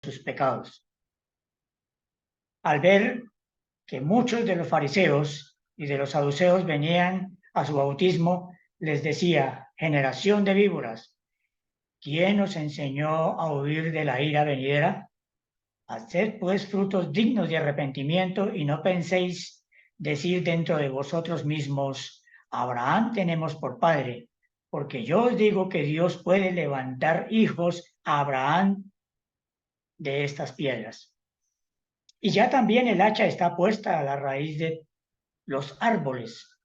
tus pecados. Al ver que muchos de los fariseos y de los saduceos venían a su bautismo, les decía: generación de víboras, ¿quién os enseñó a huir de la ira venidera? Haced pues frutos dignos de arrepentimiento y no penséis decir dentro de vosotros mismos: Abraham tenemos por padre, porque yo os digo que Dios puede levantar hijos a Abraham de estas piedras. Y ya también el hacha está puesta a la raíz de los árboles.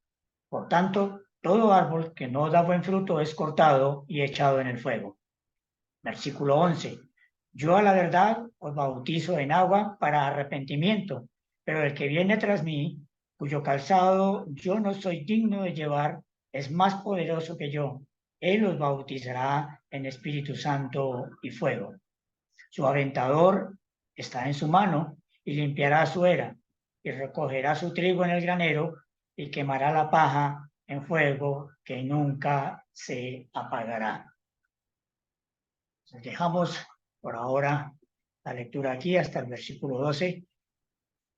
Por tanto, todo árbol que no da buen fruto es cortado y echado en el fuego. Versículo 11. Yo a la verdad os bautizo en agua para arrepentimiento, pero el que viene tras mí, cuyo calzado yo no soy digno de llevar, es más poderoso que yo. Él os bautizará en Espíritu Santo y fuego. Su aventador está en su mano y limpiará su era y recogerá su trigo en el granero y quemará la paja en fuego que nunca se apagará. Entonces dejamos por ahora la lectura aquí hasta el versículo 12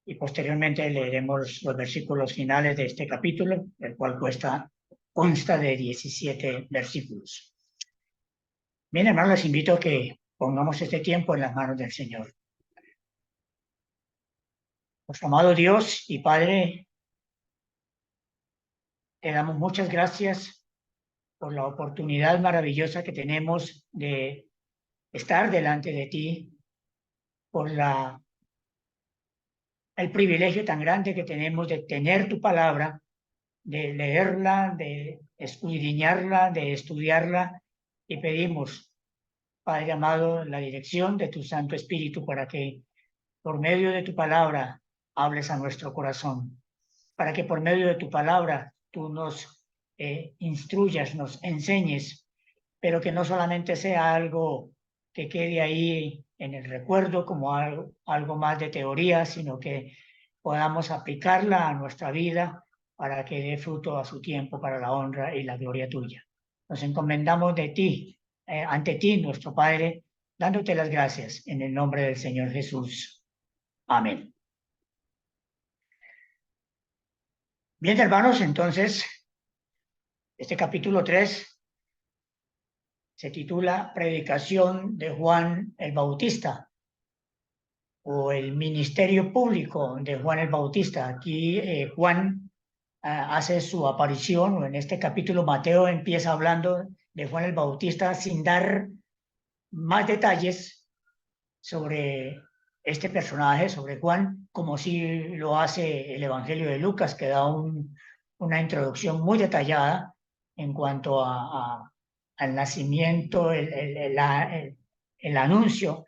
y posteriormente leeremos los versículos finales de este capítulo, el cual consta de 17 versículos. Bien, hermanos, les invito a que pongamos este tiempo en las manos del Señor. Nuestro amado Dios y Padre, te damos muchas gracias por la oportunidad maravillosa que tenemos de estar delante de ti, por el privilegio tan grande que tenemos de tener tu palabra, de leerla, de escudriñarla, de estudiarla, y pedimos, Padre amado, la dirección de tu Santo Espíritu para que por medio de tu palabra hables a nuestro corazón, para que por medio de tu palabra tú nos instruyas, nos enseñes, pero que no solamente sea algo que quede ahí en el recuerdo como algo más de teoría, sino que podamos aplicarla a nuestra vida para que dé fruto a su tiempo para la honra y la gloria tuya. Nos encomendamos de ti, ante ti, nuestro Padre, dándote las gracias en el nombre del Señor Jesús. Amén. Bien, hermanos, entonces, este capítulo 3 se titula Predicación de Juan el Bautista o el ministerio público de Juan el Bautista. Aquí Juan hace su aparición, o en este capítulo Mateo empieza hablando de Juan el Bautista sin dar más detalles sobre este personaje, sobre Juan, como si lo hace el Evangelio de Lucas, que da una introducción muy detallada en cuanto al nacimiento, el anuncio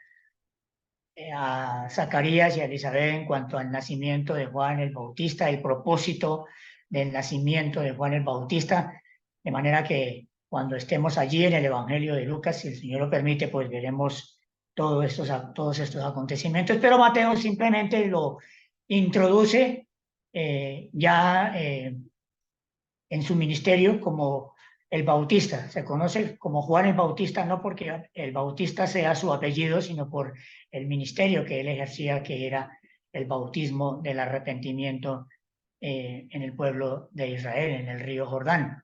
a Zacarías y a Elizabeth en cuanto al nacimiento de Juan el Bautista, el propósito del nacimiento de Juan el Bautista, de manera que cuando estemos allí en el Evangelio de Lucas, si el Señor lo permite, pues veremos todos estos acontecimientos, pero Mateo simplemente lo introduce en su ministerio como el Bautista. Se conoce como Juan el Bautista no porque el Bautista sea su apellido, sino por el ministerio que él ejercía, que era el bautismo del arrepentimiento en el pueblo de Israel, en el río Jordán.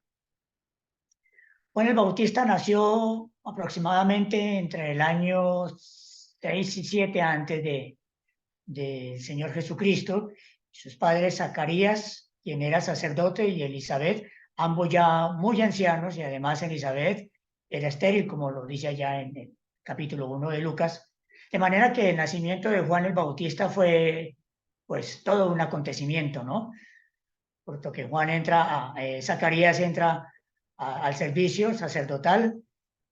Juan el Bautista nació aproximadamente entre el año 6 y 7 antes del Señor Jesucristo. Sus padres, Zacarías, quien era sacerdote, y Elizabeth, ambos ya muy ancianos, y además Elizabeth era estéril, como lo dice allá en el capítulo 1 de Lucas. De manera que el nacimiento de Juan el Bautista fue pues todo un acontecimiento, ¿no? Porque Zacarías entra al servicio sacerdotal,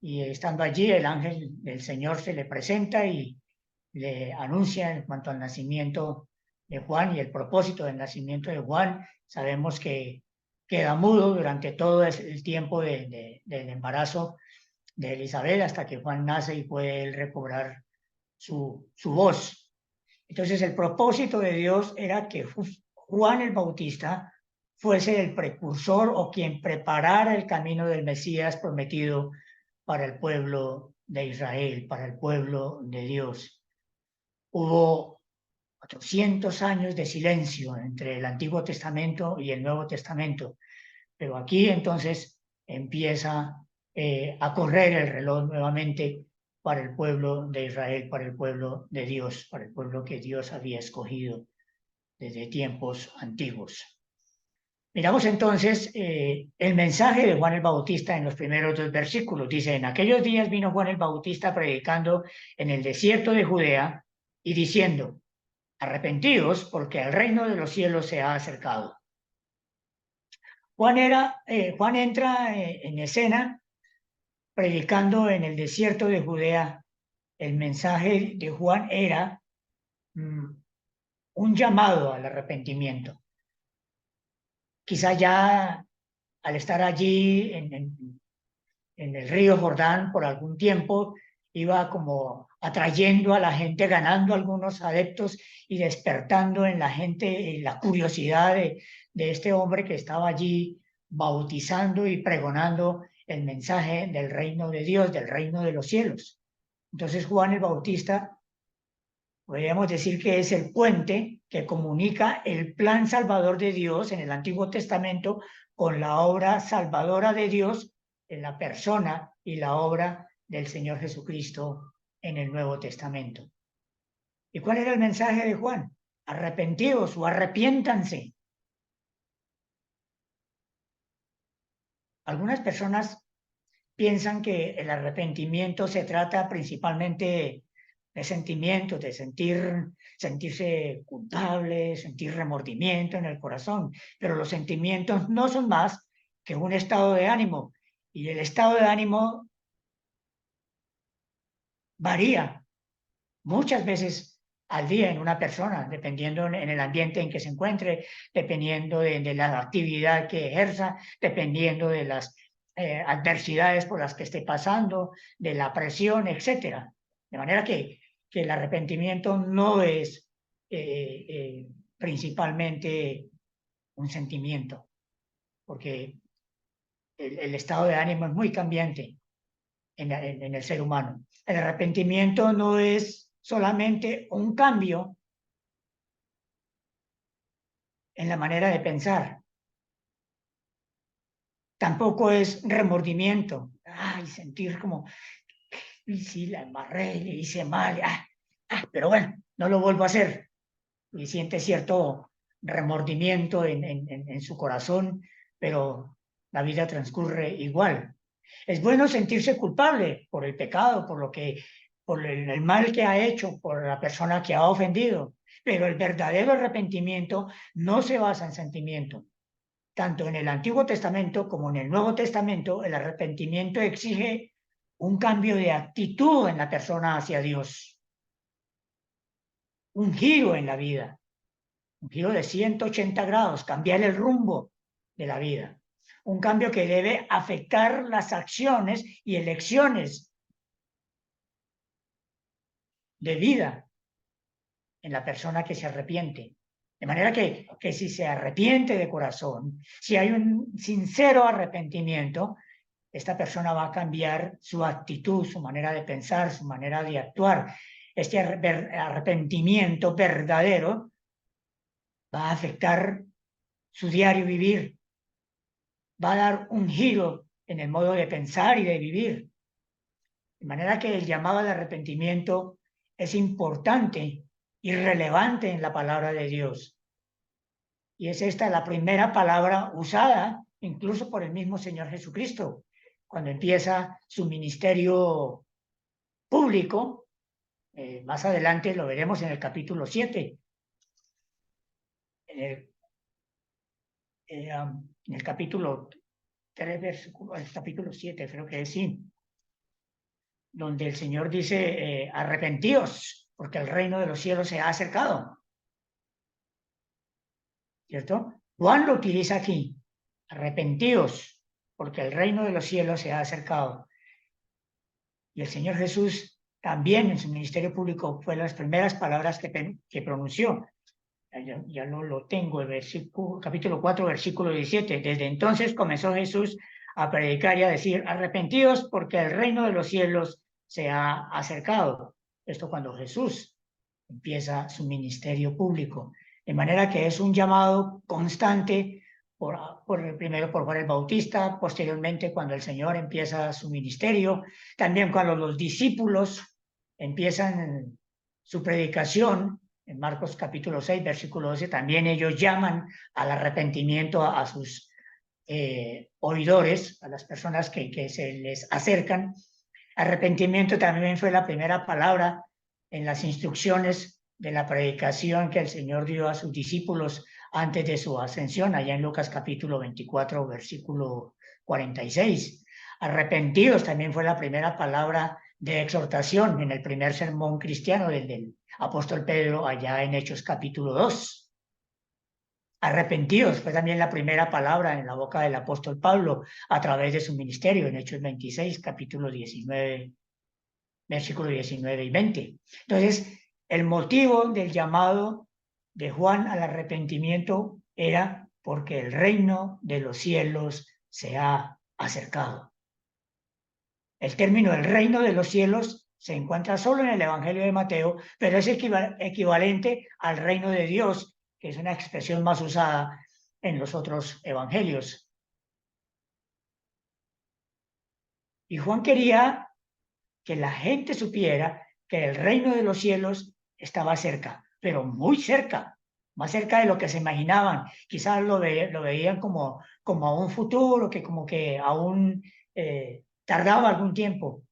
y estando allí el ángel del Señor se le presenta y le anuncia en cuanto al nacimiento de Juan y el propósito del nacimiento de Juan. Sabemos que queda mudo durante todo el tiempo del embarazo de Elizabeth hasta que Juan nace y puede él recobrar su voz. Entonces el propósito de Dios era que Juan el Bautista fuese el precursor o quien preparara el camino del Mesías prometido para el pueblo de Israel, para el pueblo de Dios. hubo 400 años de silencio entre el Antiguo Testamento y el Nuevo Testamento, pero aquí entonces empieza a correr el reloj nuevamente para el pueblo de Israel, para el pueblo de Dios, para el pueblo que Dios había escogido desde tiempos antiguos. Miramos entonces el mensaje de Juan el Bautista en los primeros 2 versículos. Dice, en aquellos días vino Juan el Bautista predicando en el desierto de Judea y diciendo, arrepentidos porque el reino de los cielos se ha acercado. Juan entra en escena predicando en el desierto de Judea. El mensaje de Juan era un llamado al arrepentimiento. Quizá ya al estar allí en el río Jordán por algún tiempo, iba como atrayendo a la gente, ganando algunos adeptos y despertando en la gente la curiosidad de este hombre que estaba allí bautizando y pregonando el mensaje del reino de Dios, del reino de los cielos. Entonces Juan el Bautista, podríamos decir que es el puente que comunica el plan salvador de Dios en el Antiguo Testamento con la obra salvadora de Dios en la persona y la obra del Señor Jesucristo en el Nuevo Testamento. ¿Y cuál era el mensaje de Juan? Arrepentidos o arrepiéntanse. Algunas personas piensan que el arrepentimiento se trata principalmente de sentimientos, de sentirse culpable, sentir remordimiento en el corazón, pero los sentimientos no son más que un estado de ánimo, y el estado de ánimo varía muchas veces al día en una persona, dependiendo en el ambiente en que se encuentre, dependiendo de la actividad que ejerza, dependiendo de las adversidades por las que esté pasando, de la presión, etcétera. De manera que el arrepentimiento no es principalmente un sentimiento, porque el estado de ánimo es muy cambiante en el ser humano. El arrepentimiento no es solamente un cambio en la manera de pensar. Tampoco es remordimiento. Ay, sentir como, y sí, la embarré, le hice mal, pero bueno, no lo vuelvo a hacer. Y siente cierto remordimiento en su corazón, pero la vida transcurre igual. Es bueno sentirse culpable por el pecado, por el mal que ha hecho, por la persona que ha ofendido, pero el verdadero arrepentimiento no se basa en sentimiento. Tanto en el Antiguo Testamento como en el Nuevo Testamento, el arrepentimiento exige un cambio de actitud en la persona hacia Dios, un giro en la vida, un giro de 180 grados, cambiar el rumbo de la vida. Un cambio que debe afectar las acciones y elecciones de vida en la persona que se arrepiente. De manera que si se arrepiente de corazón, si hay un sincero arrepentimiento, esta persona va a cambiar su actitud, su manera de pensar, su manera de actuar. Este arrepentimiento verdadero va a afectar su diario vivir, va a dar un giro en el modo de pensar y de vivir. De manera que el llamado al arrepentimiento es importante y relevante en la palabra de Dios. Y es esta la primera palabra usada incluso por el mismo Señor Jesucristo, cuando empieza su ministerio público. Más adelante lo veremos en el capítulo 7. En el capítulo 3, el capítulo 7, creo que es, sí, donde el Señor dice, arrepentíos, porque el reino de los cielos se ha acercado. ¿Cierto? Juan lo utiliza aquí, arrepentíos, porque el reino de los cielos se ha acercado. Y el Señor Jesús también en su ministerio público fue las primeras palabras que pronunció. Ya no lo tengo, el capítulo 4, versículo 17. Desde entonces comenzó Jesús a predicar y a decir, arrepentidos porque el reino de los cielos se ha acercado. Esto cuando Jesús empieza su ministerio público. De manera que es un llamado constante primero por Juan el Bautista, posteriormente cuando el Señor empieza su ministerio, también cuando los discípulos empiezan su predicación, en Marcos capítulo 6, versículo 12, también ellos llaman al arrepentimiento a sus oidores, a las personas que se les acercan. Arrepentimiento también fue la primera palabra en las instrucciones de la predicación que el Señor dio a sus discípulos antes de su ascensión, allá en Lucas capítulo 24, versículo 46. Arrepentidos también fue la primera palabra de exhortación en el primer sermón cristiano del apóstol Pedro, allá en Hechos capítulo 2. Arrepentidos fue también la primera palabra en la boca del apóstol Pablo a través de su ministerio en Hechos 26, capítulo 19, versículo 19 y 20. Entonces, el motivo del llamado de Juan al arrepentimiento era porque el reino de los cielos se ha acercado. El término el reino de los cielos se encuentra solo en el Evangelio de Mateo, pero es equivalente al reino de Dios, que es una expresión más usada en los otros evangelios. Y Juan quería que la gente supiera que el reino de los cielos estaba cerca, pero muy cerca, más cerca de lo que se imaginaban. Quizás lo veían como a un futuro, que como que aún tardaba algún tiempo,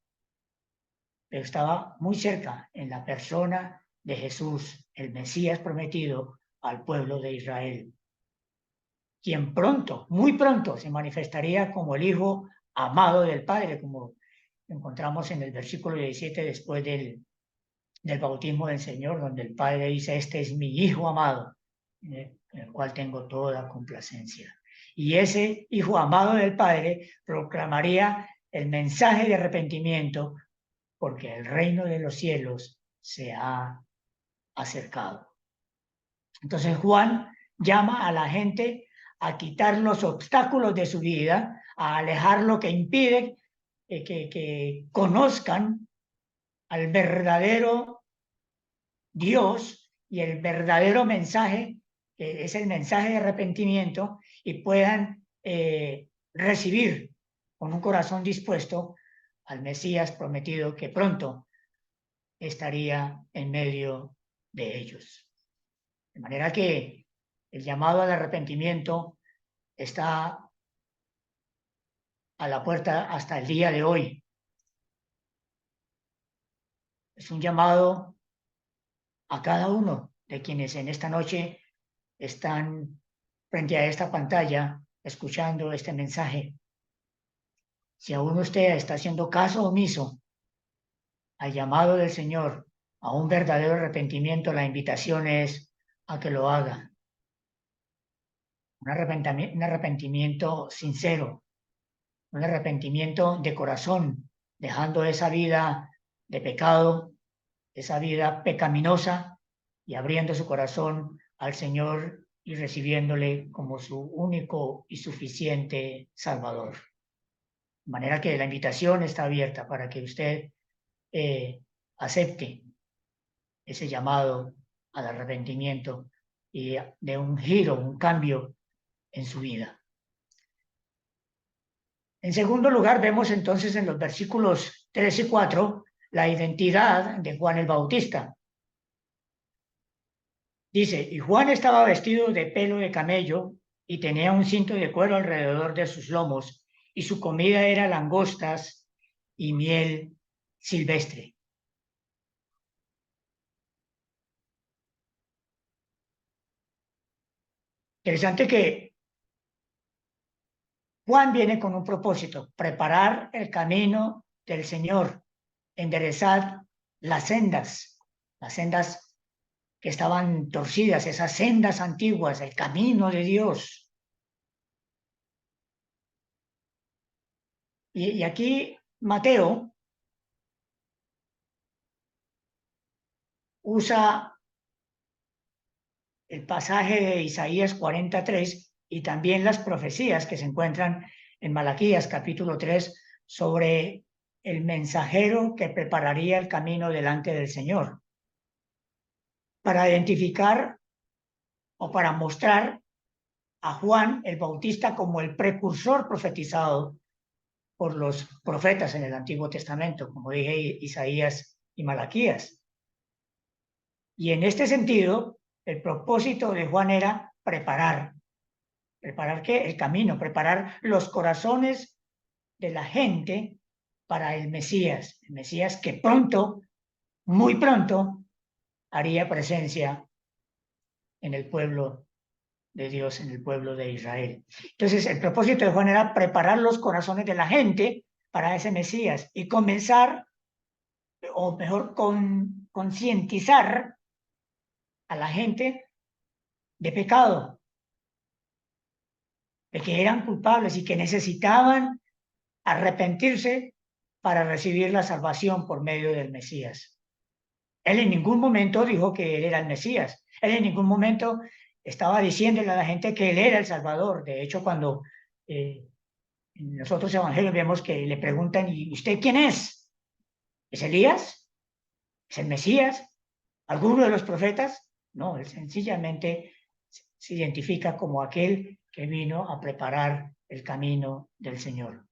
pero estaba muy cerca en la persona de Jesús, el Mesías prometido al pueblo de Israel, quien pronto, muy pronto, se manifestaría como el Hijo amado del Padre, como encontramos en el versículo 17 después del bautismo del Señor, donde el Padre dice: este es mi Hijo amado, en el cual tengo toda complacencia. Y ese Hijo amado del Padre proclamaría el mensaje de arrepentimiento, porque el reino de los cielos se ha acercado. Entonces Juan llama a la gente a quitar los obstáculos de su vida, a alejar lo que impide que conozcan al verdadero Dios y el verdadero mensaje, que es el mensaje de arrepentimiento, y puedan recibir con un corazón dispuesto al Mesías prometido que pronto estaría en medio de ellos. De manera que el llamado al arrepentimiento está a la puerta hasta el día de hoy. Es un llamado a cada uno de quienes en esta noche están frente a esta pantalla escuchando este mensaje. Si aún usted está haciendo caso omiso al llamado del Señor a un verdadero arrepentimiento, la invitación es a que lo haga. Un arrepentimiento sincero, un arrepentimiento de corazón, dejando esa vida de pecado, esa vida pecaminosa, y abriendo su corazón al Señor y recibiéndole como su único y suficiente Salvador. De manera que la invitación está abierta para que usted acepte ese llamado al arrepentimiento y de un giro, un cambio en su vida. En segundo lugar, vemos entonces en los versículos 3 y 4 la identidad de Juan el Bautista. Dice: y Juan estaba vestido de pelo de camello y tenía un cinto de cuero alrededor de sus lomos, y su comida era langostas y miel silvestre. Interesante que Juan viene con un propósito: preparar el camino del Señor, enderezar las sendas que estaban torcidas, esas sendas antiguas, el camino de Dios. Y aquí Mateo usa el pasaje de Isaías 43 y también las profecías que se encuentran en Malaquías capítulo 3 sobre el mensajero que prepararía el camino delante del Señor. para identificar o para mostrar a Juan el Bautista como el precursor profetizado por los profetas en el Antiguo Testamento, como dije, Isaías y Malaquías. Y en este sentido, el propósito de Juan era preparar. ¿Preparar qué? El camino, preparar los corazones de la gente para el Mesías que pronto, muy pronto, haría presencia en el pueblo de Dios, en el pueblo de Israel. Entonces, el propósito de Juan era preparar los corazones de la gente para ese Mesías y comenzar, o mejor, concientizar a la gente de pecado, de que eran culpables y que necesitaban arrepentirse para recibir la salvación por medio del Mesías. Él en ningún momento dijo que él era el Mesías. Él en ningún momento estaba diciéndole a la gente que él era el Salvador. De hecho, cuando en los otros evangelios vemos que le preguntan, ¿y usted quién es? ¿Es Elías? ¿Es el Mesías? ¿Alguno de los profetas? No, él sencillamente se identifica como aquel que vino a preparar el camino del Señor.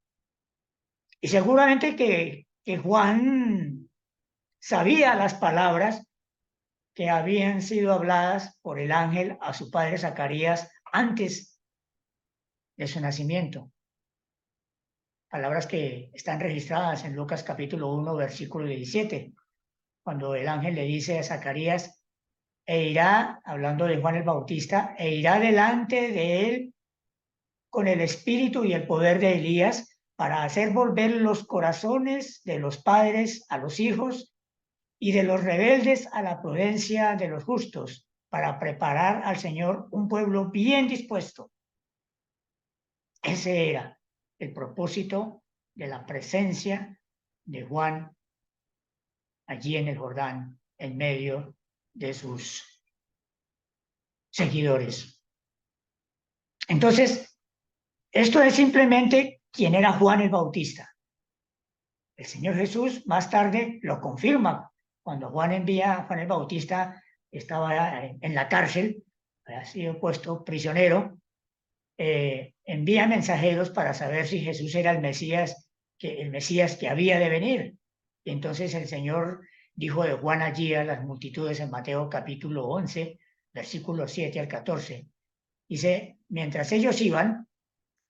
Y seguramente que Juan sabía las palabras que habían sido habladas por el ángel a su padre Zacarías antes de su nacimiento. Palabras que están registradas en Lucas capítulo 1, versículo 17, cuando el ángel le dice a Zacarías, e irá, hablando de Juan el Bautista, e irá delante de él con el espíritu y el poder de Elías para hacer volver los corazones de los padres a los hijos y de los rebeldes a la prudencia de los justos, para preparar al Señor un pueblo bien dispuesto. Ese era el propósito de la presencia de Juan allí en el Jordán, en medio de sus seguidores. Entonces, esto es simplemente quién era Juan el Bautista. El Señor Jesús más tarde lo confirma. Cuando Juan envía a Juan el Bautista, estaba en la cárcel, había sido puesto prisionero, envía mensajeros para saber si Jesús era el Mesías que había de venir. Y entonces el Señor dijo de Juan allí a las multitudes en Mateo capítulo 11, versículos 7 al 14. Dice, mientras ellos iban,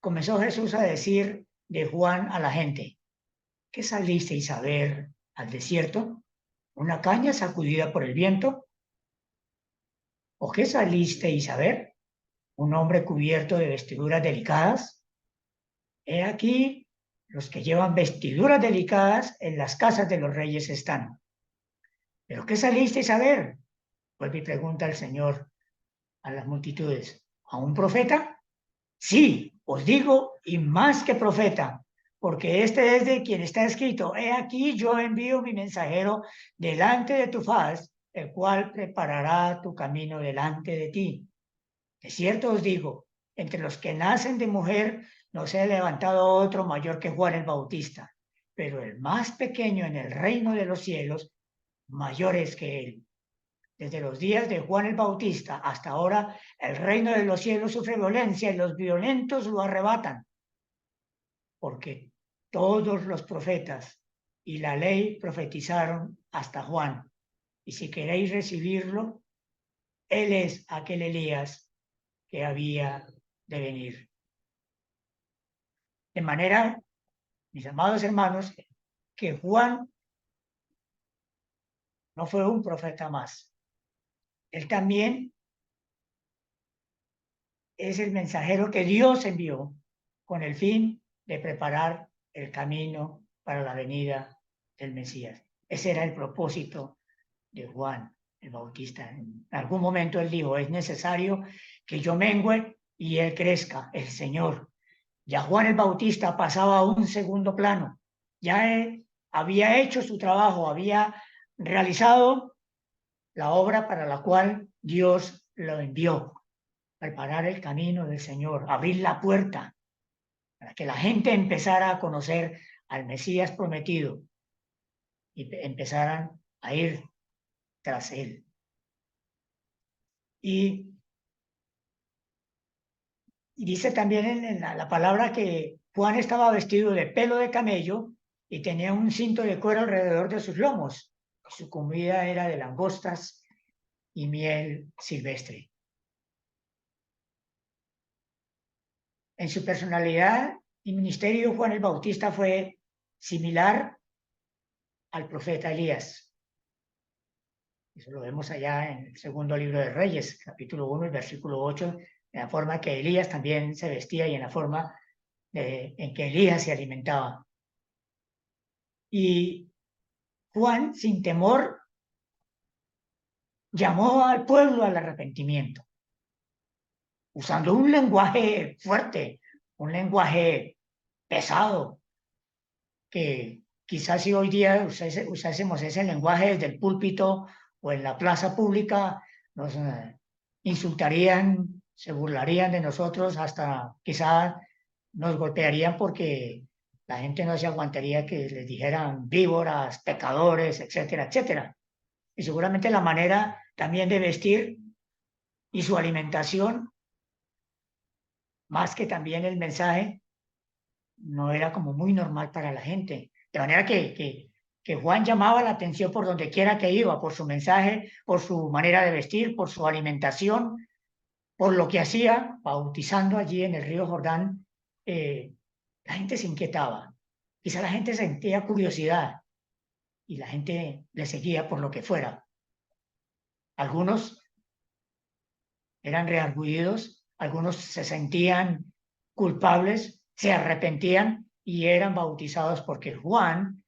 comenzó Jesús a decir de Juan a la gente, ¿qué salisteis a ver al desierto? ¿Una caña sacudida por el viento? ¿O qué salisteis a ver? ¿Un hombre cubierto de vestiduras delicadas? He aquí, los que llevan vestiduras delicadas en las casas de los reyes están. ¿Pero qué salisteis a ver? Vuelve y pregunta el Señor a las multitudes. ¿A un profeta? Sí, os digo, y más que profeta, porque este es de quien está escrito, he aquí yo envío mi mensajero delante de tu faz, el cual preparará tu camino delante de ti. De cierto os digo, entre los que nacen de mujer no se ha levantado otro mayor que Juan el Bautista, pero el más pequeño en el reino de los cielos, mayor es que él. Desde los días de Juan el Bautista hasta ahora, el reino de los cielos sufre violencia y los violentos lo arrebatan, porque todos los profetas y la ley profetizaron hasta Juan. Y si queréis recibirlo, él es aquel Elías que había de venir. De manera, mis amados hermanos, que Juan no fue un profeta más. Él también es el mensajero que Dios envió con el fin de preparar el camino para la venida del Mesías. Ese era el propósito de Juan el Bautista. En algún momento él dijo, es necesario que yo mengüe y él crezca, el Señor. Ya Juan el Bautista pasaba a un segundo plano. Ya él había hecho su trabajo, había realizado la obra para la cual Dios lo envió. Preparar el camino del Señor, abrir la puerta para que la gente empezara a conocer al Mesías prometido y empezaran a ir tras él. Y, y dice también en la palabra que Juan estaba vestido de pelo de camello y tenía un cinto de cuero alrededor de sus lomos. Su comida era de langostas y miel silvestre. En su personalidad y ministerio, Juan el Bautista fue similar al profeta Elías. Eso lo vemos allá en el segundo libro de Reyes, capítulo 1, el versículo 8, en la forma que Elías también se vestía y en la forma en que Elías se alimentaba. Y Juan, sin temor, llamó al pueblo al arrepentimiento, usando un lenguaje fuerte, un lenguaje pesado, que quizás si hoy día usásemos ese lenguaje desde el púlpito o en la plaza pública, nos insultarían, se burlarían de nosotros, hasta quizás nos golpearían porque la gente no se aguantaría que les dijeran víboras, pecadores, etcétera, etcétera. Y seguramente la manera también de vestir y su alimentación, más que también el mensaje, no era como muy normal para la gente. De manera que Juan llamaba la atención por donde quiera que iba, por su mensaje, por su manera de vestir, por su alimentación, por lo que hacía, bautizando allí en el río Jordán. La gente se inquietaba. Quizá la gente sentía curiosidad y la gente le seguía por lo que fuera. Algunos eran reargüidos, algunos se sentían culpables, se arrepentían y eran bautizados porque Juan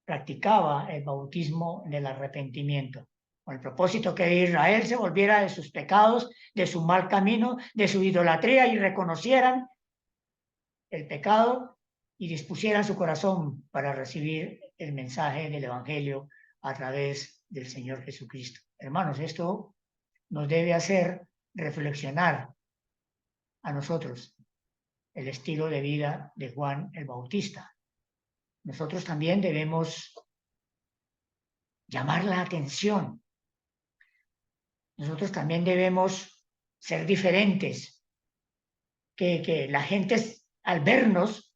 practicaba el bautismo del arrepentimiento, con el propósito que Israel se volviera de sus pecados, de su mal camino, de su idolatría y reconocieran el pecado y dispusieran su corazón para recibir el mensaje del Evangelio a través del Señor Jesucristo. Hermanos, esto nos debe hacer reflexionar a nosotros el estilo de vida de Juan el Bautista. Nosotros también debemos llamar la atención. Nosotros también debemos ser diferentes, que la gente al vernos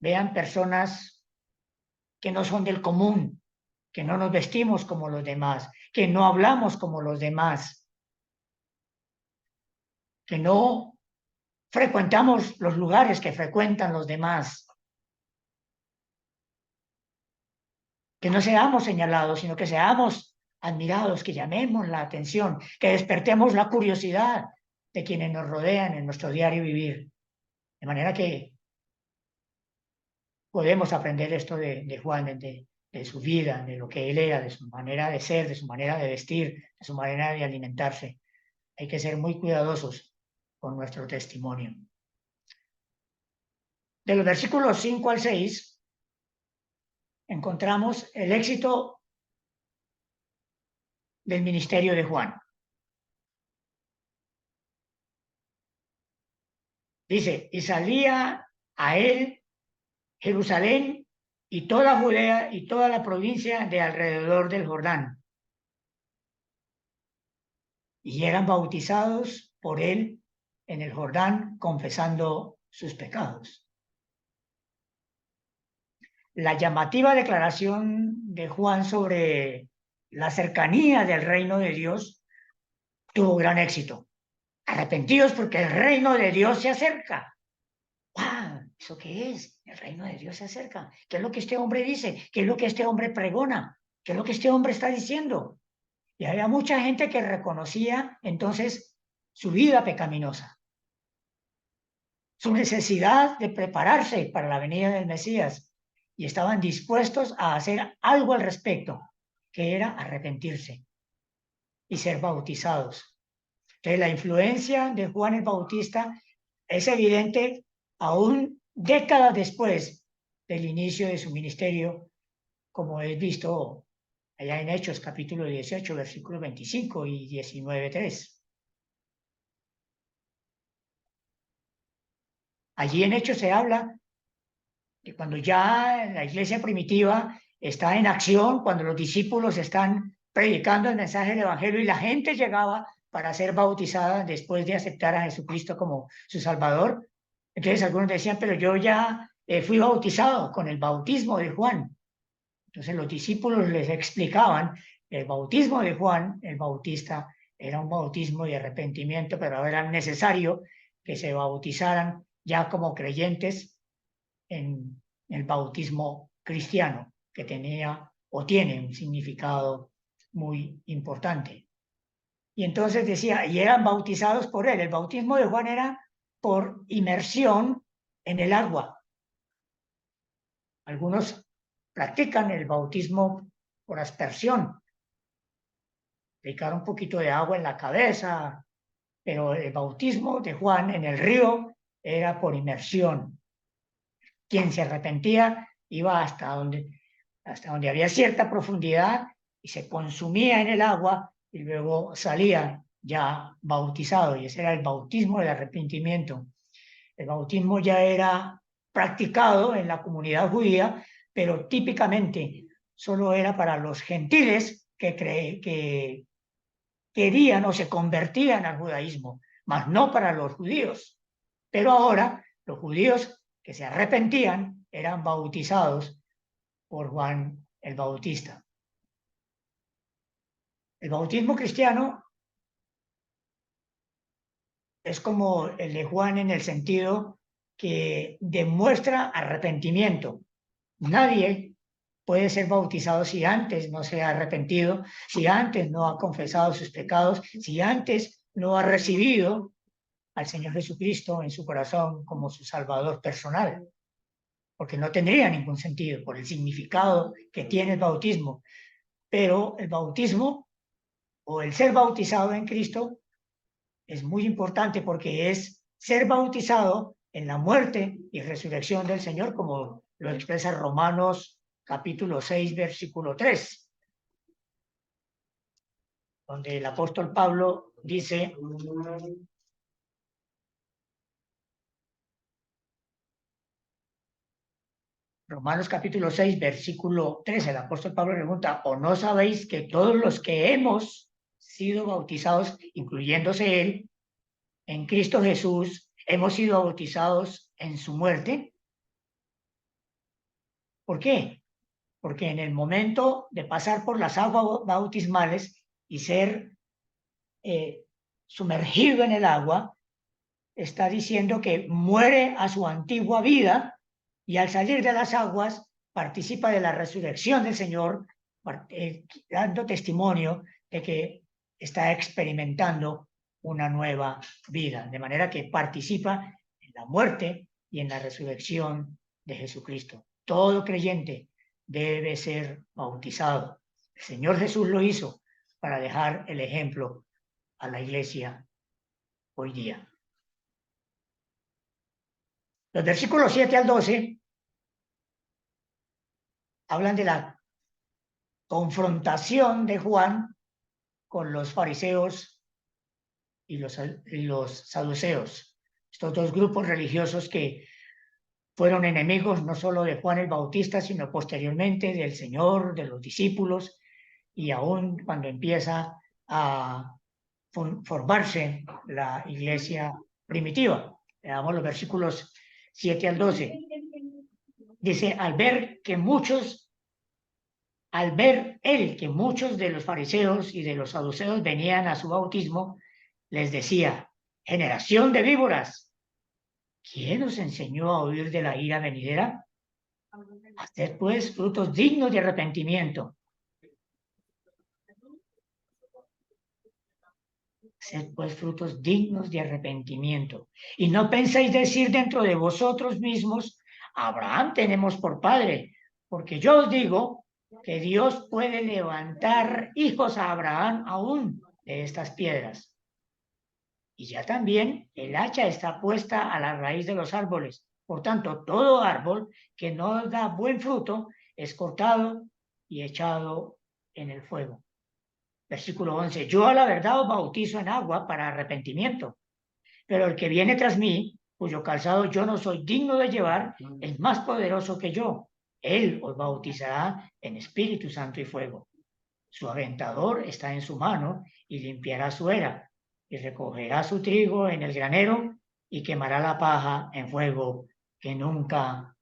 vean personas que no son del común, que no nos vestimos como los demás, que no hablamos como los demás, que no frecuentamos los lugares que frecuentan los demás, que no seamos señalados, sino que seamos admirados, que llamemos la atención, que despertemos la curiosidad de quienes nos rodean en nuestro diario vivir. De manera que podemos aprender esto de Juan, de su vida, de lo que él era, de su manera de ser, de su manera de vestir, de su manera de alimentarse. Hay que ser muy cuidadosos con nuestro testimonio. De los versículos 5 al 6 encontramos el éxito del ministerio de Juan. Dice, y salía a él Jerusalén y toda Judea y toda la provincia de alrededor del Jordán, y eran bautizados por él en el Jordán, confesando sus pecados. La llamativa declaración de Juan sobre la cercanía del reino de Dios tuvo gran éxito. Arrepentidos porque el reino de Dios se acerca. ¡Wow! ¿Eso qué es? El reino de Dios se acerca. ¿Qué es lo que este hombre dice? ¿Qué es lo que este hombre pregona? ¿Qué es lo que este hombre está diciendo? Y había mucha gente que reconocía entonces su vida pecaminosa, su necesidad de prepararse para la venida del Mesías, y estaban dispuestos a hacer algo al respecto, que era arrepentirse y ser bautizados. Entonces, la influencia de Juan el Bautista es evidente aún décadas después del inicio de su ministerio, como es visto allá en Hechos capítulo 18, versículos 25 y 19:3. Allí en Hechos se habla de cuando ya la iglesia primitiva está en acción, cuando los discípulos están predicando el mensaje del Evangelio y la gente llegaba para ser bautizada después de aceptar a Jesucristo como su Salvador. Entonces algunos decían, pero yo ya fui bautizado con el bautismo de Juan. Entonces los discípulos les explicaban que el bautismo de Juan, el Bautista, era un bautismo de arrepentimiento, pero ahora era necesario que se bautizaran ya como creyentes en el bautismo cristiano, que tenía o tiene un significado muy importante. Y entonces decía, y eran bautizados por él. El bautismo de Juan era por inmersión en el agua. Algunos practican el bautismo por aspersión, aplicar un poquito de agua en la cabeza, pero el bautismo de Juan en el río era por inmersión. Quien se arrepentía iba hasta donde había cierta profundidad y se consumía en el agua y luego salía ya bautizado, y ese era el bautismo del arrepentimiento. El bautismo ya era practicado en la comunidad judía, pero típicamente solo era para los gentiles que querían o se convertían al judaísmo, mas no para los judíos. Pero ahora los judíos que se arrepentían eran bautizados por Juan el Bautista. El bautismo cristiano es como el de Juan en el sentido que demuestra arrepentimiento. Nadie puede ser bautizado si antes no se ha arrepentido, si antes no ha confesado sus pecados, si antes no ha recibido al Señor Jesucristo en su corazón como su Salvador personal, porque no tendría ningún sentido por el significado que tiene el bautismo. Pero el bautismo o el ser bautizado en Cristo es muy importante porque es ser bautizado en la muerte y resurrección del Señor, como lo expresa Romanos capítulo 6, versículo 3, donde el apóstol Pablo dice: Romanos capítulo 6, versículo 3, el apóstol Pablo pregunta: ¿o no sabéis que todos los que hemos sido bautizados, incluyéndose él, en Cristo Jesús, hemos sido bautizados en su muerte? ¿Por qué? Porque en el momento de pasar por las aguas bautismales y ser sumergido en el agua, está diciendo que muere a su antigua vida y al salir de las aguas participa de la resurrección del Señor, dando testimonio de que está experimentando una nueva vida, de manera que participa en la muerte y en la resurrección de Jesucristo. Todo creyente debe ser bautizado. El Señor Jesús lo hizo para dejar el ejemplo a la iglesia hoy día. Los versículos 7 al 12 hablan de la confrontación de Juan con los fariseos y los saduceos, estos dos grupos religiosos que fueron enemigos no solo de Juan el Bautista, sino posteriormente del Señor, de los discípulos, y aún cuando empieza a formarse la iglesia primitiva. Veamos los versículos 7 al 12. Dice: al ver él que muchos de los fariseos y de los saduceos venían a su bautismo, les decía: generación de víboras, ¿quién os enseñó a huir de la ira venidera? Haced pues frutos dignos de arrepentimiento. Haced pues frutos dignos de arrepentimiento. Y no penséis decir dentro de vosotros mismos: Abraham tenemos por padre, porque yo os digo que Dios puede levantar hijos a Abraham aún de estas piedras. Y ya también el hacha está puesta a la raíz de los árboles. Por tanto, todo árbol que no da buen fruto es cortado y echado en el fuego. Versículo 11. Yo a la verdad os bautizo en agua para arrepentimiento, pero el que viene tras mí, cuyo calzado yo no soy digno de llevar, es más poderoso que yo. Él os bautizará en Espíritu Santo y fuego. Su aventador está en su mano y limpiará su era, y recogerá su trigo en el granero y quemará la paja en fuego que nunca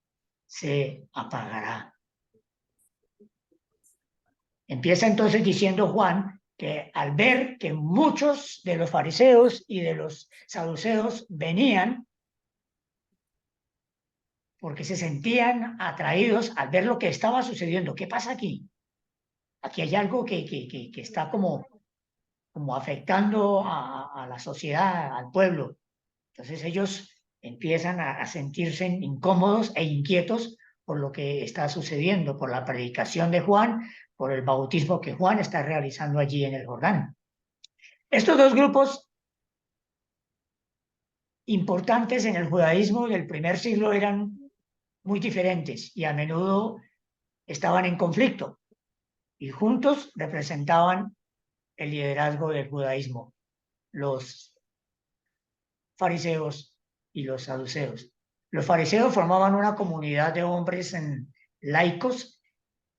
se apagará. Empieza entonces diciendo Juan que al ver que muchos de los fariseos y de los saduceos venían porque se sentían atraídos al ver lo que estaba sucediendo. ¿Qué pasa aquí? Aquí hay algo que está como afectando a la sociedad, al pueblo. Entonces ellos empiezan a sentirse incómodos e inquietos por lo que está sucediendo, por la predicación de Juan, por el bautismo que Juan está realizando allí en el Jordán. Estos dos grupos importantes en el judaísmo del primer siglo eran muy diferentes y a menudo estaban en conflicto y juntos representaban el liderazgo del judaísmo, los fariseos y los saduceos. Los fariseos formaban una comunidad de hombres laicos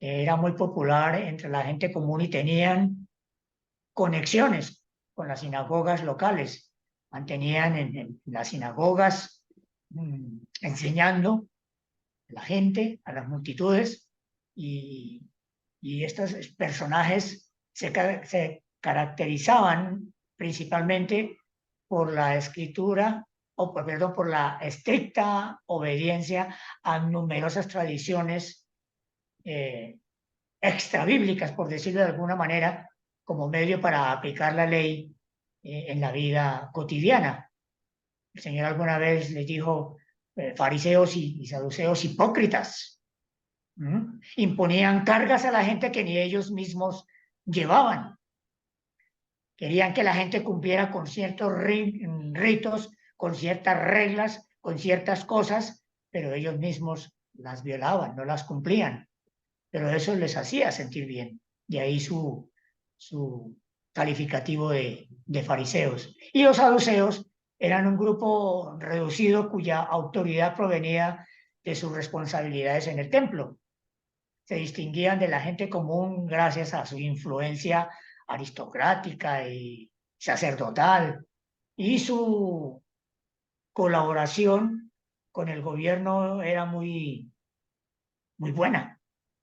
que era muy popular entre la gente común y tenían conexiones con las sinagogas locales. Mantenían en las sinagogas enseñando a la gente, a las multitudes, y estos personajes se caracterizaban principalmente por la escritura, perdón, por la estricta obediencia a numerosas tradiciones extrabíblicas, por decirlo de alguna manera, como medio para aplicar la ley en la vida cotidiana. El Señor alguna vez les dijo, fariseos y saduceos hipócritas, imponían cargas a la gente que ni ellos mismos llevaban. Querían que la gente cumpliera con ciertos ritos, con ciertas reglas, con ciertas cosas, pero ellos mismos las violaban, no las cumplían. Pero eso les hacía sentir bien. De ahí su calificativo de fariseos. Y los saduceos eran un grupo reducido cuya autoridad provenía de sus responsabilidades en el templo. Se distinguían de la gente común gracias a su influencia aristocrática y sacerdotal y su colaboración con el gobierno era muy buena.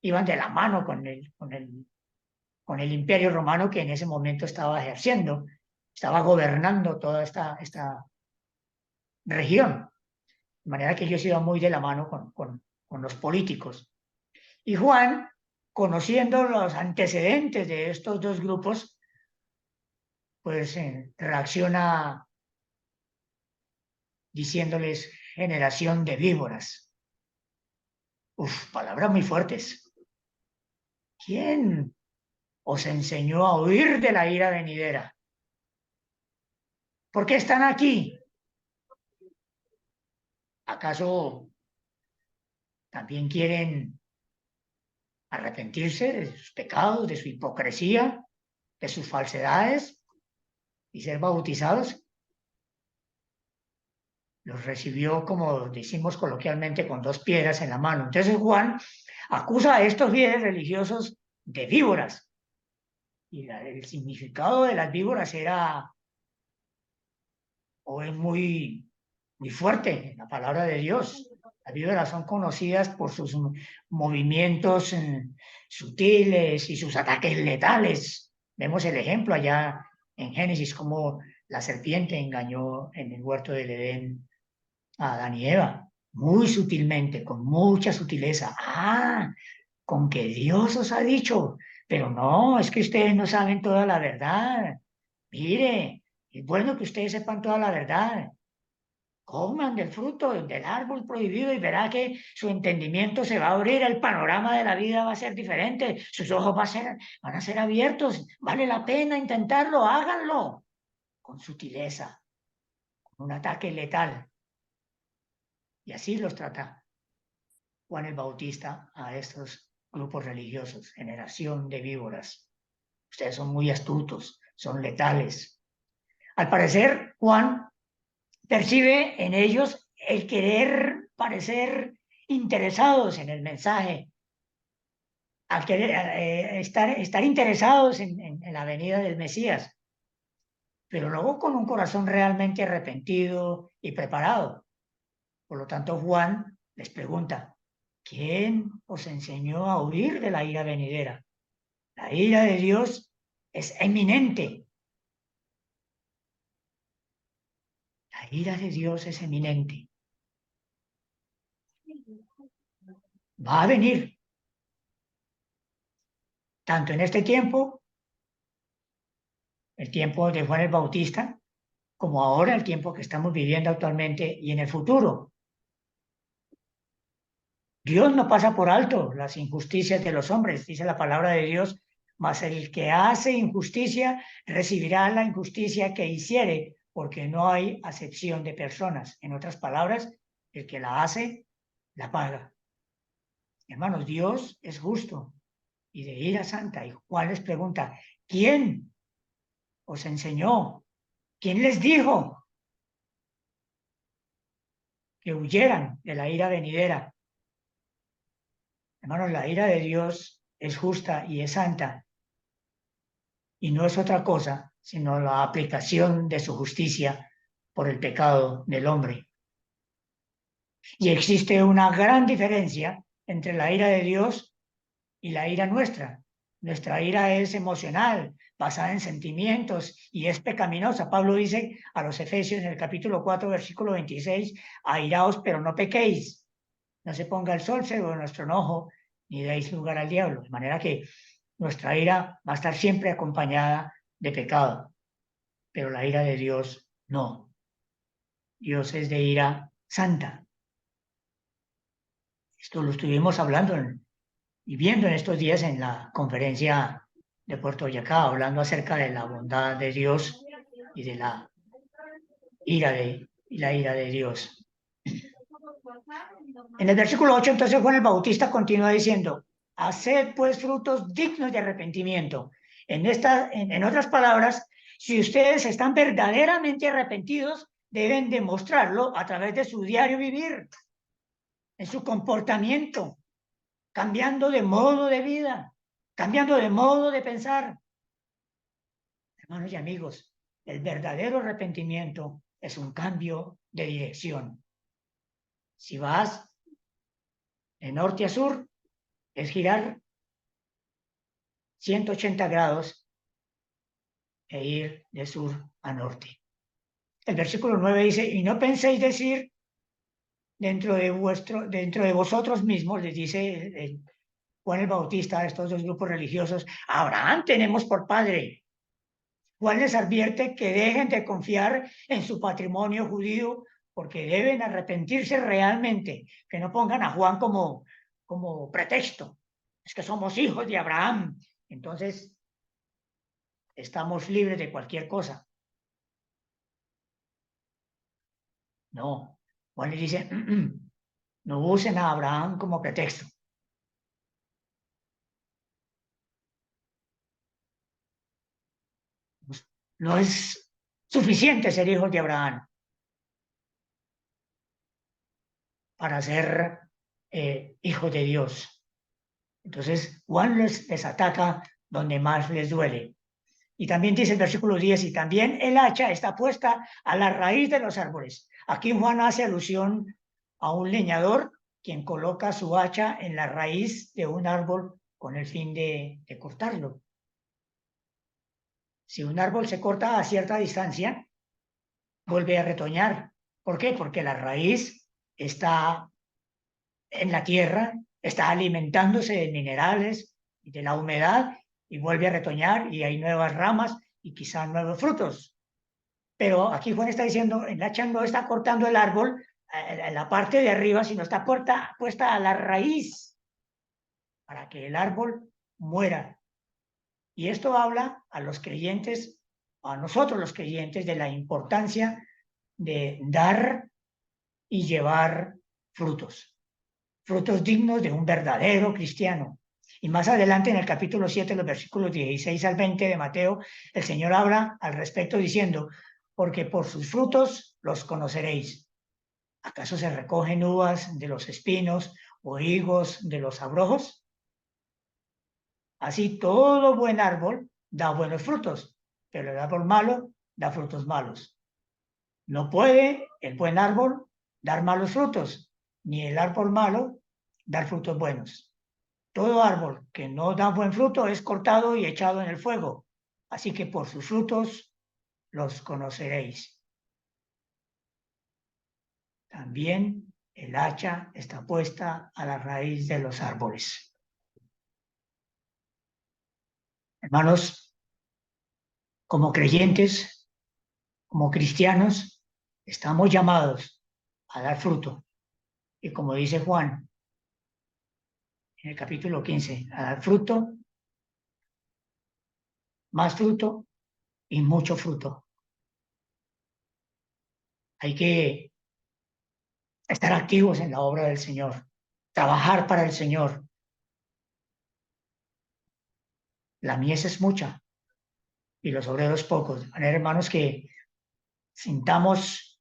Iban de la mano con el imperio romano que en ese momento estaba ejerciendo, estaba gobernando toda esta región. De manera que ellos iban muy de la mano con los políticos. Y Juan, conociendo los antecedentes de estos dos grupos, pues reacciona diciéndoles generación de víboras. Uf, palabras muy fuertes. ¿Quién os enseñó a huir de la ira venidera? ¿Por qué están aquí? ¿Acaso también quieren arrepentirse de sus pecados, de su hipocresía, de sus falsedades y ser bautizados? Los recibió, como decimos coloquialmente, con dos piedras en la mano. Entonces Juan acusa a estos líderes religiosos de víboras. Y el significado de las víboras era, o es muy fuerte en la palabra de Dios. Las víboras son conocidas por sus movimientos sutiles y sus ataques letales. Vemos el ejemplo allá en Génesis, cómo la serpiente engañó en el huerto del Edén a Adán y Eva, muy sutilmente, con mucha sutileza. Ah, con que Dios os ha dicho, pero no, es que ustedes no saben toda la verdad. Mire, es bueno que ustedes sepan toda la verdad. Coman del fruto del árbol prohibido y verá que su entendimiento se va a abrir, el panorama de la vida va a ser diferente, sus ojos van a ser abiertos, vale la pena intentarlo, háganlo, con sutileza, con un ataque letal. Y así los trata Juan el Bautista a estos grupos religiosos, generación de víboras. Ustedes son muy astutos, son letales. Al parecer, Juan percibe en ellos el querer parecer interesados en el mensaje, al querer estar interesados en la venida del Mesías. pero luego con un corazón realmente arrepentido y preparado. Por lo tanto, Juan les pregunta, ¿quién os enseñó a huir de la ira venidera? La ira de Dios es eminente. La ira de Dios es eminente. Va a venir, tanto en este tiempo, el tiempo de Juan el Bautista, como ahora el tiempo que estamos viviendo actualmente y en el futuro. Dios no pasa por alto las injusticias de los hombres, dice la palabra de Dios, mas el que hace injusticia recibirá la injusticia que hiciere, porque no hay acepción de personas. En otras palabras, el que la hace, la paga. Hermanos, Dios es justo y de ira santa. Y Juan les pregunta, ¿quién os enseñó? ¿Quién les dijo que huyeran de la ira venidera? Hermanos, la ira de Dios es justa y es santa, y no es otra cosa sino la aplicación de su justicia por el pecado del hombre. Y existe una gran diferencia entre la ira de Dios y la ira nuestra. Nuestra ira es emocional, basada en sentimientos y es pecaminosa. Pablo dice a los Efesios en el capítulo 4, versículo 26, airaos, pero no pequéis. No se ponga el sol sobre nuestro enojo, ni deis lugar al diablo. De manera que nuestra ira va a estar siempre acompañada de pecado, pero la ira de Dios no. Dios es de ira santa. Esto lo estuvimos hablando y viendo en estos días en la conferencia de Puerto Yacá, hablando acerca de la bondad de Dios y de la ira de Dios. En el versículo 8, entonces Juan el Bautista continúa diciendo, haced pues frutos dignos de arrepentimiento. En otras palabras, si ustedes están verdaderamente arrepentidos, deben demostrarlo a través de su diario vivir, en su comportamiento, cambiando de modo de vida, cambiando de modo de pensar. Hermanos y amigos, el verdadero arrepentimiento es un cambio de dirección. Si vas de norte a sur, es girar 180 grados e ir de sur a norte. El versículo 9 dice, y no penséis decir dentro de vosotros mismos, les dice Juan el Bautista a estos dos grupos religiosos, Abraham tenemos por padre. Juan les advierte que dejen de confiar en su patrimonio judío porque deben arrepentirse realmente, que no pongan a Juan como pretexto. Es que somos hijos de Abraham, entonces estamos libres de cualquier cosa. No, Juan les dice, no usen a Abraham como pretexto. No es suficiente ser hijos de Abraham para ser hijos de Dios. Entonces, Juan les ataca donde más les duele. Y también dice el versículo 10, y también el hacha está puesta a la raíz de los árboles. Aquí Juan hace alusión a un leñador quien coloca su hacha en la raíz de un árbol con el fin de cortarlo. Si un árbol se corta a cierta distancia, vuelve a retoñar. ¿Por qué? Porque la raíz está en la tierra, está alimentándose de minerales y de la humedad y vuelve a retoñar y hay nuevas ramas y quizás nuevos frutos. Pero aquí Juan está diciendo, el hacha no está cortando el árbol en la parte de arriba, sino está puesta a la raíz para que el árbol muera. Y esto habla a los creyentes, a nosotros los creyentes, de la importancia de dar y llevar frutos, frutos dignos de un verdadero cristiano. Y más adelante en el capítulo 7, los versículos 16 al 20 de Mateo, el Señor habla al respecto diciendo, porque por sus frutos los conoceréis. ¿Acaso se recogen uvas de los espinos o higos de los abrojos? Así todo buen árbol da buenos frutos, pero el árbol malo da frutos malos. No puede el buen árbol dar malos frutos, ni el árbol malo dar frutos buenos. Todo árbol que no da buen fruto es cortado y echado en el fuego. Así que por sus frutos los conoceréis. También el hacha está puesta a la raíz de los árboles. Hermanos, como creyentes, como cristianos, estamos llamados a dar fruto. Y como dice Juan en el capítulo 15, a dar fruto, más fruto y mucho fruto. Hay que estar activos en la obra del Señor, trabajar para el Señor. La mies es mucha y los obreros pocos. De manera, hermanos, que sintamos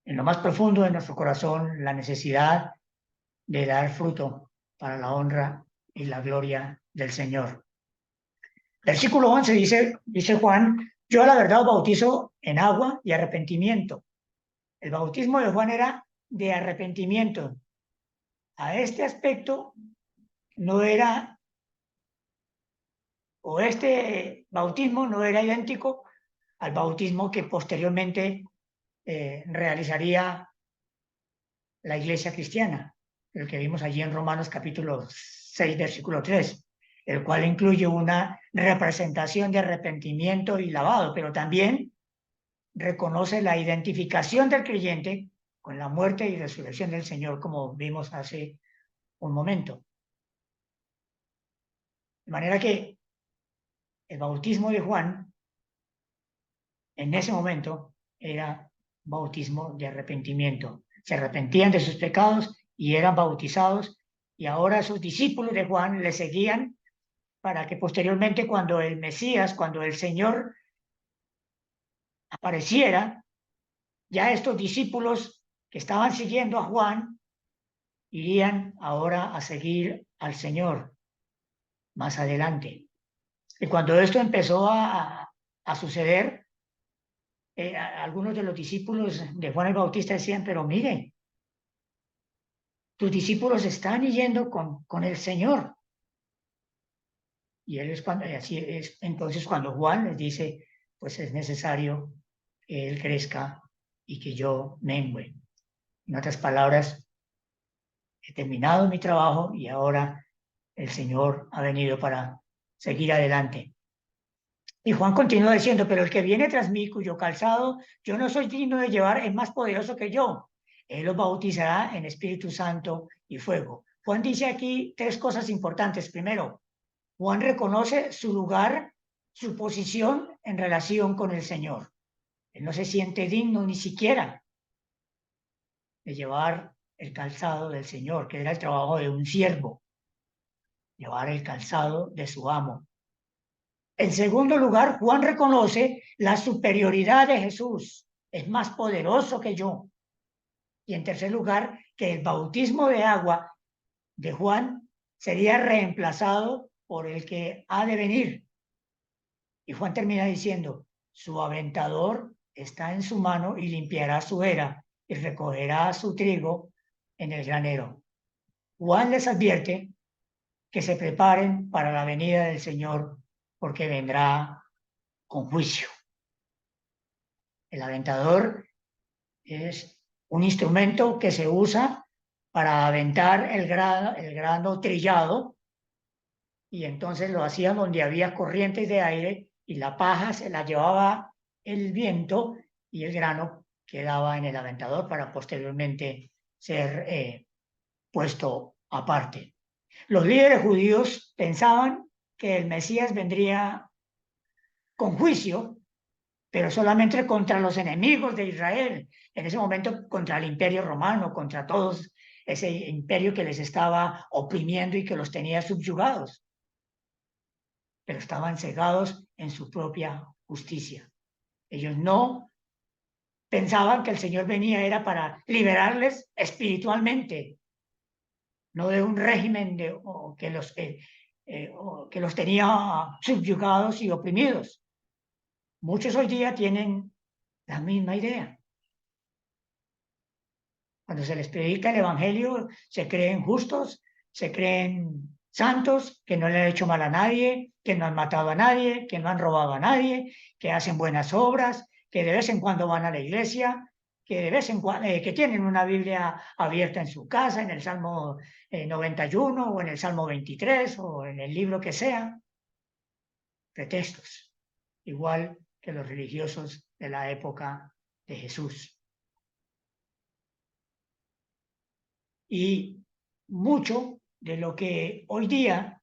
en lo más profundo de nuestro corazón la necesidad de dar fruto para la honra y la gloria del Señor. Versículo 11 dice Juan, yo la verdad os bautizo en agua y arrepentimiento. El bautismo de Juan era de arrepentimiento. A este aspecto no era, o este bautismo no era idéntico al bautismo que posteriormente realizaría la iglesia cristiana, el que vimos allí en Romanos capítulo 6, versículo 3, el cual incluye una representación de arrepentimiento y lavado, pero también reconoce la identificación del creyente con la muerte y resurrección del Señor, como vimos hace un momento. De manera que el bautismo de Juan, en ese momento, era bautismo de arrepentimiento. Se arrepentían de sus pecados y eran bautizados, y ahora sus discípulos de Juan le seguían para que posteriormente, cuando el Mesías, cuando el Señor apareciera, ya estos discípulos que estaban siguiendo a Juan irían ahora a seguir al Señor más adelante. Y cuando esto empezó a suceder, algunos de los discípulos de Juan el Bautista decían, pero mire, tus discípulos están yendo con el Señor. Y él es cuando, así es, entonces cuando Juan les dice, pues es necesario que él crezca y que yo mengüe. En otras palabras, he terminado mi trabajo y ahora el Señor ha venido para seguir adelante. Y Juan continúa diciendo, pero el que viene tras mí, cuyo calzado yo no soy digno de llevar, es más poderoso que yo. Él los bautizará en Espíritu Santo y fuego. Juan dice aquí tres cosas importantes. Primero, Juan reconoce su lugar, su posición en relación con el Señor. Él no se siente digno ni siquiera de llevar el calzado del Señor, que era el trabajo de un siervo, llevar el calzado de su amo. En segundo lugar, Juan reconoce la superioridad de Jesús. Es más poderoso que yo. Y en tercer lugar, que el bautismo de agua de Juan sería reemplazado por el que ha de venir. Y Juan termina diciendo, su aventador está en su mano y limpiará su era y recogerá su trigo en el granero. Juan les advierte que se preparen para la venida del Señor, porque vendrá con juicio. El aventador es un instrumento que se usa para aventar el grano trillado, y entonces lo hacían donde había corrientes de aire y la paja se la llevaba el viento y el grano quedaba en el aventador para posteriormente ser puesto aparte. Los líderes judíos pensaban que el Mesías vendría con juicio, pero solamente contra los enemigos de Israel, en ese momento contra el imperio romano, contra todos ese imperio que les estaba oprimiendo y que los tenía subyugados, pero estaban cegados en su propia justicia. Ellos no pensaban que el Señor venía era para liberarles espiritualmente, no de un régimen que los tenía subyugados y oprimidos. Muchos hoy día tienen la misma idea. Cuando se les predica el Evangelio, se creen justos, se creen santos, que no le han hecho mal a nadie, que no han matado a nadie, que no han robado a nadie, que hacen buenas obras, que de vez en cuando van a la iglesia, que de vez en cuando, que tienen una Biblia abierta en su casa, en el Salmo 91 o en el Salmo 23 o en el libro que sea. Pretextos, igual que los religiosos de la época de Jesús. Y mucho de lo que hoy día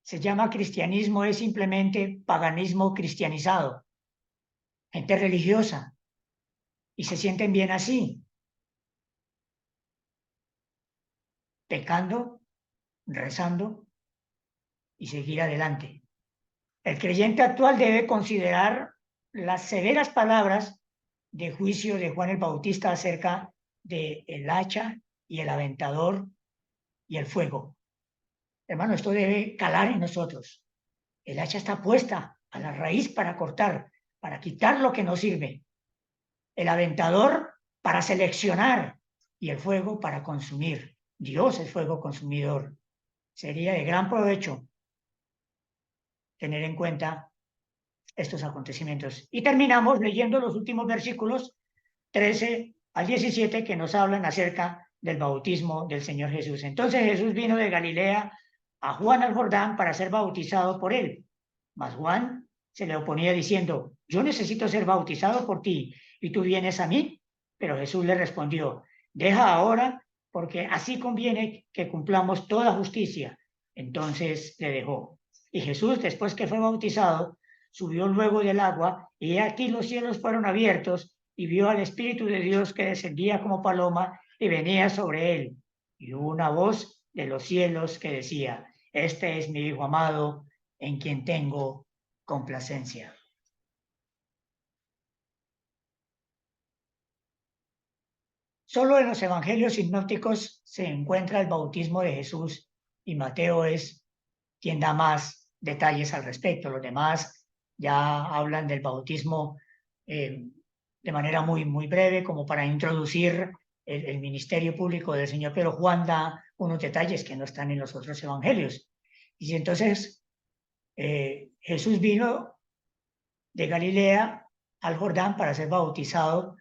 se llama cristianismo es simplemente paganismo cristianizado, gente religiosa, y se sienten bien así, pecando, rezando y seguir adelante. El creyente actual debe considerar las severas palabras de juicio de Juan el Bautista acerca de el hacha y el aventador y el fuego. Hermano, esto debe calar en nosotros. El hacha está puesta a la raíz para cortar, para quitar lo que no sirve. El aventador para seleccionar y el fuego para consumir. Dios es fuego consumidor. Sería de gran provecho tener en cuenta estos acontecimientos. Y terminamos leyendo los últimos versículos 13 al 17 que nos hablan acerca del bautismo del Señor Jesús. Entonces Jesús vino de Galilea a Juan al Jordán para ser bautizado por él. Mas Juan se le oponía diciendo, yo necesito ser bautizado por ti y tú vienes a mí. Pero Jesús le respondió, deja ahora porque así conviene que cumplamos toda justicia. Entonces le dejó. Y Jesús, después que fue bautizado, subió luego del agua y aquí los cielos fueron abiertos y vio al Espíritu de Dios que descendía como paloma y venía sobre él. Y hubo una voz de los cielos que decía, este es mi Hijo amado, en quien tengo complacencia. Solo en los evangelios sinópticos se encuentra el bautismo de Jesús y Mateo es quien da más detalles al respecto. Los demás ya hablan del bautismo de manera muy breve, como para introducir el ministerio público del Señor, pero Juan da unos detalles que no están en los otros evangelios. Y entonces Jesús vino de Galilea al Jordán para ser bautizado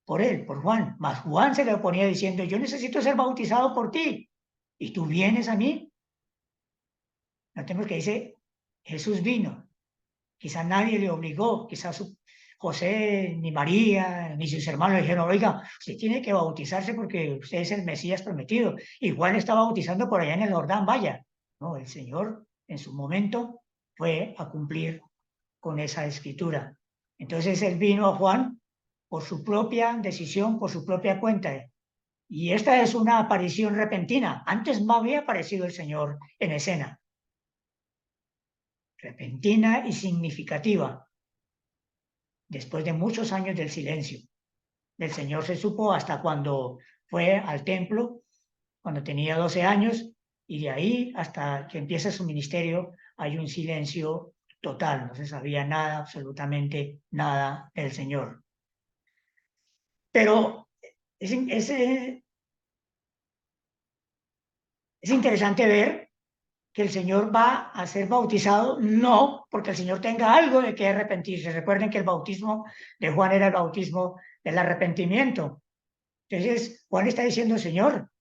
por él, por Juan. Mas Juan se le oponía diciendo, yo necesito ser bautizado por ti y tú vienes a mí. Notemos que dice, Jesús vino. Quizá nadie le obligó, quizás José, ni María, ni sus hermanos le dijeron, oiga, usted tiene que bautizarse porque usted es el Mesías prometido. Y Juan está bautizando por allá en el Jordán, vaya. No, el Señor en su momento fue a cumplir con esa escritura. Entonces él vino a Juan por su propia decisión, por su propia cuenta. Y esta es una aparición repentina. Antes no había aparecido el Señor en escena. Repentina y significativa. Después de muchos años del silencio. Del Señor se supo hasta cuando fue al templo, cuando tenía 12 años, y de ahí hasta que empieza su ministerio hay un silencio total. No se sabía nada, absolutamente nada del Señor. Pero es interesante ver que el Señor va a ser bautizado, no porque el Señor tenga algo de que arrepentirse. Recuerden que el bautismo de Juan era el bautismo del arrepentimiento. Entonces, Juan está diciendo, Señor,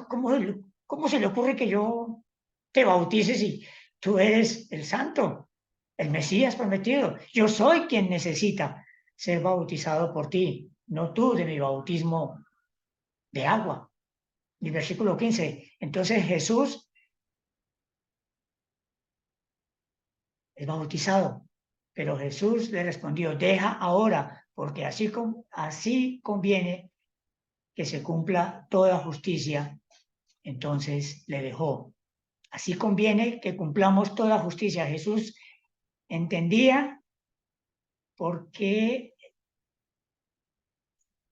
¿cómo, cómo se le ocurre que yo te bautice si tú eres el santo, el Mesías prometido? Yo soy quien necesita ser bautizado por ti, no tú de mi bautismo de agua. Y versículo 15. Entonces Jesús es bautizado, pero Jesús le respondió, deja ahora, porque así conviene que se cumpla toda justicia. Entonces le dejó. Así conviene que cumplamos toda justicia. Jesús entendía por qué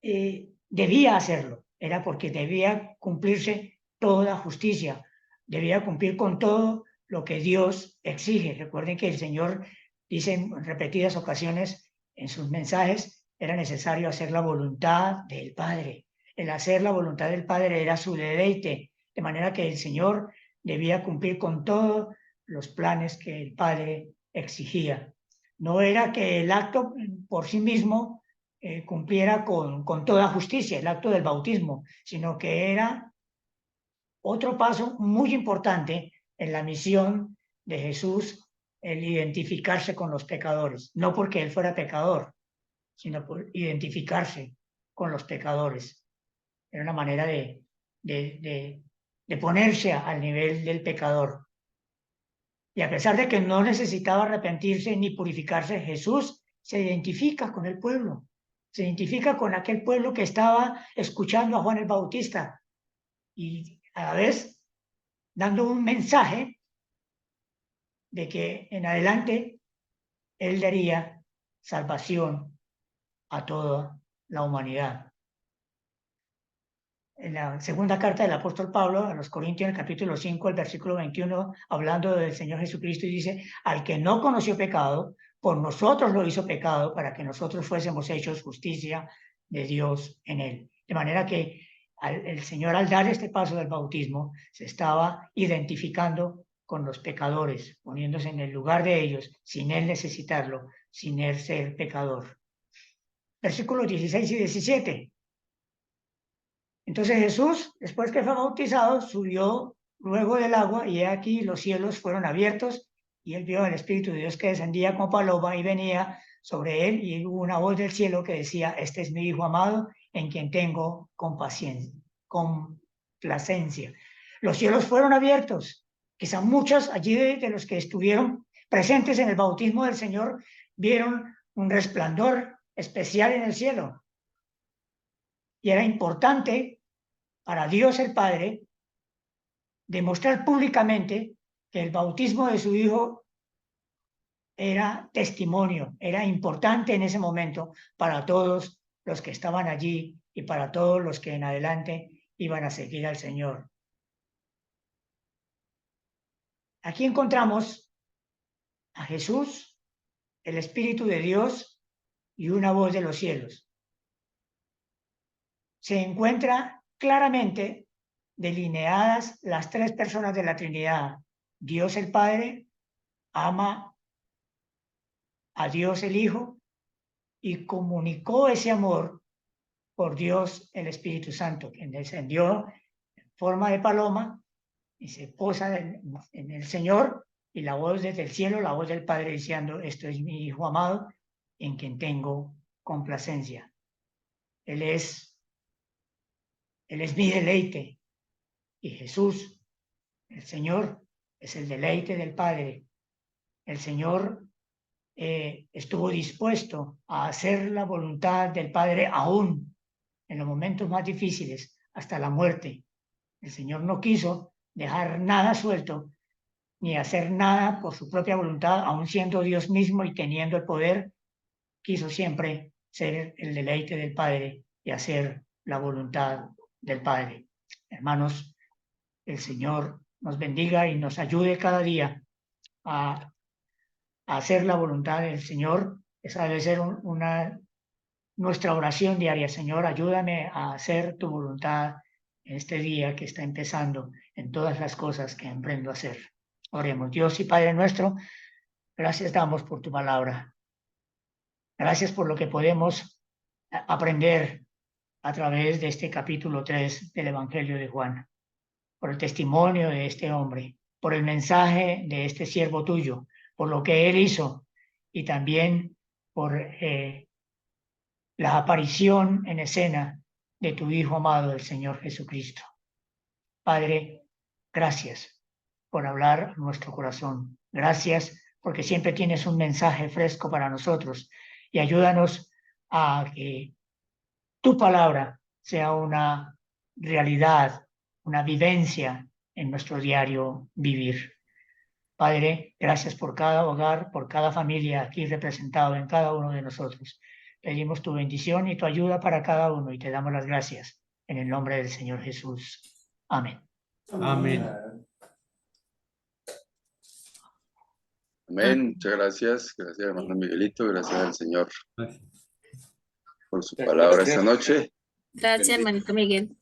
debía hacerlo. Era porque debía cumplirse toda justicia. Debía cumplir con todo lo que Dios exige. Recuerden que el Señor dice en repetidas ocasiones en sus mensajes, era necesario hacer la voluntad del Padre. El hacer la voluntad del Padre era su deleite, de manera que el Señor debía cumplir con todos los planes que el Padre exigía. No era que el acto por sí mismo cumpliera con toda justicia, el acto del bautismo, sino que era otro paso muy importante en la misión de Jesús, el identificarse con los pecadores, no porque él fuera pecador, sino por identificarse con los pecadores. Era una manera de ponerse al nivel del pecador. Y a pesar de que no necesitaba arrepentirse ni purificarse, Jesús se identifica con el pueblo, se identifica con aquel pueblo que estaba escuchando a Juan el Bautista y a la vez dando un mensaje de que en adelante él daría salvación a toda la humanidad. En la segunda carta del apóstol Pablo a los Corintios, en el capítulo 5, el versículo 21, hablando del Señor Jesucristo, y dice, al que no conoció pecado, por nosotros lo hizo pecado, para que nosotros fuésemos hechos justicia de Dios en él. De manera que el Señor, al dar este paso del bautismo, se estaba identificando con los pecadores, poniéndose en el lugar de ellos, sin él necesitarlo, sin él ser pecador. Versículos 16 y 17. Entonces Jesús, después que fue bautizado, subió luego del agua y he aquí los cielos fueron abiertos y él vio al Espíritu de Dios que descendía como paloma y venía sobre él y hubo una voz del cielo que decía, este es mi Hijo amado en quien tengo complacencia. Los cielos fueron abiertos. Quizá muchos allí de los que estuvieron presentes en el bautismo del Señor vieron un resplandor especial en el cielo. Y era importante para Dios el Padre demostrar públicamente que el bautismo de su Hijo era testimonio, era importante en ese momento para todos los que estaban allí y para todos los que en adelante iban a seguir al Señor. Aquí encontramos a Jesús, el Espíritu de Dios y una voz de los cielos. Se encuentra claramente delineadas las tres personas de la Trinidad. Dios el Padre ama a Dios el Hijo y comunicó ese amor por Dios el Espíritu Santo, quien descendió en forma de paloma y se posa en el Señor y la voz desde el cielo, la voz del Padre diciendo, esto es mi Hijo amado en quien tengo complacencia. Él es mi deleite y Jesús, el Señor, es el deleite del Padre. El Señor estuvo dispuesto a hacer la voluntad del Padre aún en los momentos más difíciles, hasta la muerte. El Señor no quiso dejar nada suelto, ni hacer nada por su propia voluntad, aun siendo Dios mismo y teniendo el poder, quiso siempre ser el deleite del Padre y hacer la voluntad del Padre. Hermanos, el Señor nos bendiga y nos ayude cada día a hacer la voluntad del Señor. Esa debe ser nuestra oración diaria. Señor, ayúdame a hacer tu voluntad en este día que está empezando, en todas las cosas que emprendo a hacer. Oremos. Dios y Padre nuestro, gracias damos por tu palabra. Gracias por lo que podemos aprender a través de este capítulo 3 del Evangelio de Juan, por el testimonio de este hombre, por el mensaje de este siervo tuyo, por lo que él hizo y también por la aparición en escena de tu Hijo amado, el Señor Jesucristo. Padre, gracias por hablar a nuestro corazón. Gracias porque siempre tienes un mensaje fresco para nosotros y ayúdanos a que tu palabra sea una realidad, una vivencia en nuestro diario vivir. Padre, gracias por cada hogar, por cada familia aquí representado en cada uno de nosotros. Pedimos tu bendición y tu ayuda para cada uno y te damos las gracias en el nombre del Señor Jesús. Amén. Amén. Amén. Muchas gracias. Gracias, hermano Miguelito. Gracias al Señor por su palabra esta noche. Gracias, hermanito Miguel.